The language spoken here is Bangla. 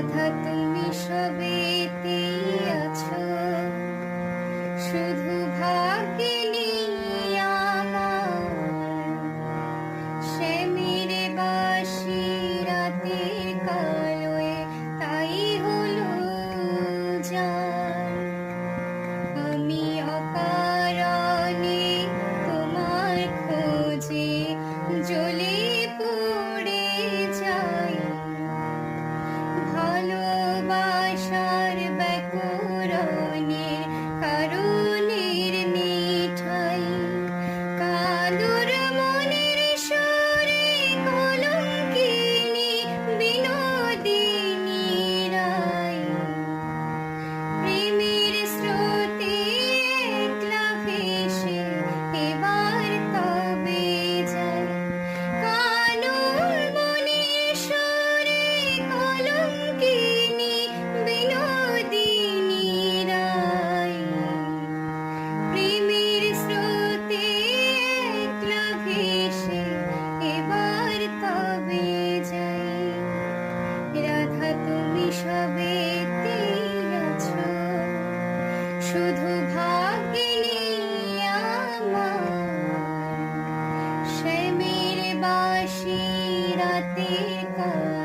রাধা তুমি সবেতে আছো, শুধু ভাগ্যে নিয়ে আমার শ্যামের বাঁশি রাতের কালোয় তাই হলো জান। আমি অকারণে তোমার খোঁজে জ্বলে পড়ে যাই, ভালোবাসার ব্যাকুরণের কারণের নিঠাই। কাদর মনের সুরে কলঙ্কিনী বিনোদিনী রায়, প্রেমের স্রোতে একলা ভেসে এবার তবে যাই। কানর মনের সুরে কলঙ্কিনী বিনোদিনী রায়, প্রেমের স্রোতে একলা ভেসে এবার তবে যাই। রাধা তুমি সবেতে আছো, শুধু ভাগ্যে নিয়ে আমার শ্যামের বাঁশি রাতের কাল